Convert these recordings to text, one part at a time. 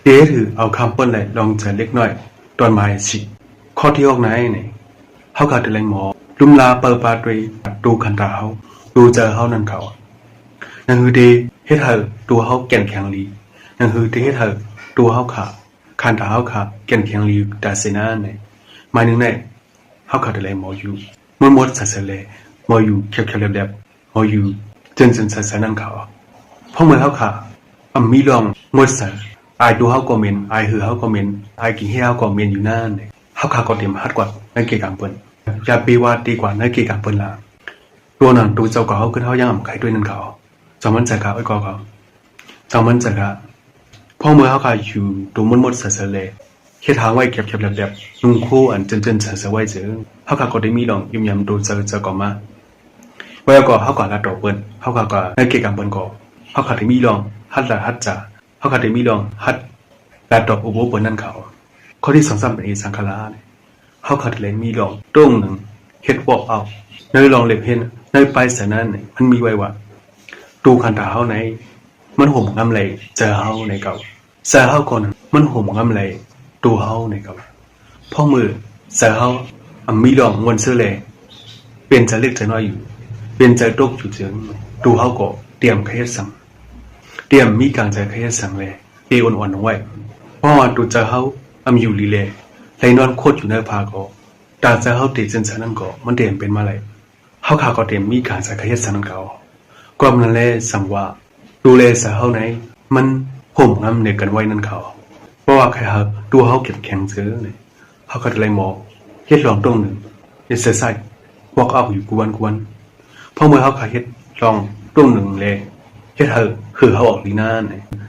เดถือเอาคำเปิ้นไหลลองจะเล็กน้อยตอนมาสิข้อที่ออกไหนเนี่ยเขาขาดแต่แรงหมอลุมลาเปิดปาตรีดูขันตาเขาดูเจอเขานั่นเขานั่นคือเดเฮ็ดเถอะตัวเขาแก่นแข็งลีนั่นคือเดเฮ็ดเถอะตัวเขาขาขันตาเขาขาแก่นแข็งลีแต่เสนาเนี่ยหมายนึงเนี่ยเขาขาดแต่แรงหมออยู่มดสัสเลยหมออยู่เขียวๆแบบหมออยู่จนสัสนั่นเขาเพราะเมื่อเขาขามีลองมดสัสไอดูเขาก็เมนไอหือเขาก็เมนไอกินเฮียเขาก็เมนอยู่นั่นเนี่ยเขาขาก็เตรียมฮัดกว่านั่นเกี่ยวกับเปิ้นอย่าปีว่าดีกว่านั่นเกี่ยวกับเปิ้นละตัวนั้นตัวเจ้าก็เขาขึ้นเขาย่างใครด้วยนั่นเขาจอมันใจเขาไอ้ก็เขาจอมันใจเขาพอเมื่อเขาขาอยู่ตัวมดสัสเลยเฮ็ดทางไว้เก็บแบบนุ่งคู่อันเจนสัสไว้เจอเขาขาก็ได้มีลองยิ้มตัวเจอก็มาไว้ก็เขาก็ละดอกเปิ้นเขาก็นั่นเกี่ยวกับเปิ้นก็เขาขาได้มีลองฮัดละฮัดจ่าเขาขาดมีลองฮัดลาดอกอุโบเปิ้นนั่นเขาข้อที่2-3เป็นสังขารเนี่ยเขาขาดเลยมีลองตรงหนึ่งเฮ็ดบอกเอาในลองเล็บเห็นในปลายสนั้นเนี่ยมันมีไว้ว่าตูคันตาเฮาไหนมันห่มงำไหลเจอเฮาในเก่าเจอเฮาก่อนมันห่มงำไหลตูเฮาในเก่าพ่อมือเจอเฮามีลองงวนซื้อเลยเปลี่ยนใจเล็กใจน้อยอยู่เปลี่ยนใจตกอยู่เจิงตูเฮาก็เตรียมเคสสั่งเตรียมมีการใจขยันสั่งเลยเออ่อนๆเอาไว้เพราะว่าตัวเจ้าเขาอยู่ลีเลยไหลนอนโคตรอยู่ในพาก็ตาเจ้าเขาติดเส้นสายนั่นก็มันเตรียมเป็นมาเลยเขาขาก็เตรียมมีการใจขยันสั่งนั่นเขาก็มันเลยสั่งว่าดูแลสาวเขาไหนมันห่มงำเนกันไว้นั่นเขาเพราะว่าใครเขาตัวเขาเก็บแข็งเจอเนี่ยเขาก็เลยมองเฮ็ดลองตรงหนึ่งเฮ็ดใส่วอกเอาอยู่กวนเพราะเมื่อเขาขาเฮ็ดลองตรงหนึ่งเลยเฮ็ดเถอะคือเขาออกดีนั่น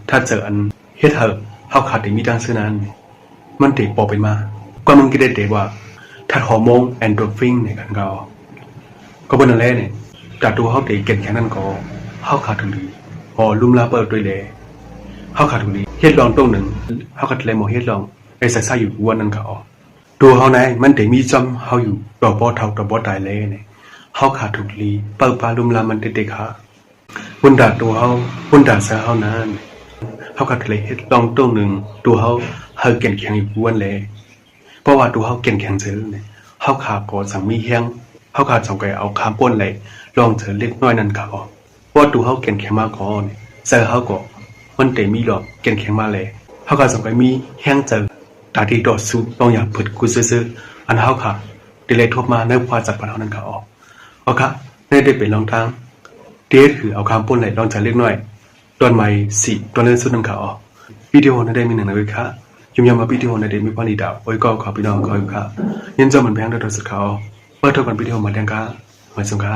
ถ้าเจออันเฮ็ดเถอะเขาขาดที่มีดังซื้อนั้นมันเตะปอไปมาก็มันก็ได้เตะว่าถ้าฮอร์โมนแอนโดรฟินในกันก็เป็นอะไรเนี่ยจากตัวเขาเตะเก่งแค่นั้นก็เขาขาดถึงดีพอลุ่มลาเปิดด้วยเลยเขาขาดถึงดีเฮ็ดลองตรงหนึ่งเขาขาดเลยหมอเฮ็ดลองไอ้ใส่อยู่วันนั้นเขาตัวเขาไหนมันเตะมีจำเขาอยู่ดอกบอเท่าดอกบอตายเลยเนี่ยเขาขาดถูกลีเปิดปลาลุ่มลามันเตะขาบุญดาตัวเขาบุญดาเสือเขานั้นเขากัดเลยเฮ็ดลองตรงหนึ่งตัวเขาเก่งแข็งอยู่วันเลยเพราะว่าตัวเขาเก่งแข็งเสือเนี่ยเขาขาก็สั่งมีแห้งเขาขาสั่งไก่เอาคามป้นเลยลองเสือเล็กน้อยนั่นเขาเพราะตัวเขาเก่งแข็งมากก่อนเสือเขาก็มันเตมีหลอกเก่งแข็งมาเลยเขาขาสั่งไก่มีแห้งเจอตาดีดอดซุปลองอยากผึดกุซื้ออันเขาขาได้เลยทบมาในความจัดปัญหานั้นเขาออกโอเคในได้เป็นลองทางเดทคือเอาคำป้นไหลลองจะเล็กน้อยตอนใหม่สิตอนนั้นสุดนั่งเขาวิดีโอนั้นได้มีหนึ่งนะเว้ยค่ะยุ่งยากมาวิดีโอนั้นได้มีพอดีดาวไว้ก็ขอพี่น้องขออยู่ค่ะยันจะเหมือนแบงค์โดยสุดเขาเปิดเท่ากันวิดีโอมาแดงค่ะมาส่งค่ะ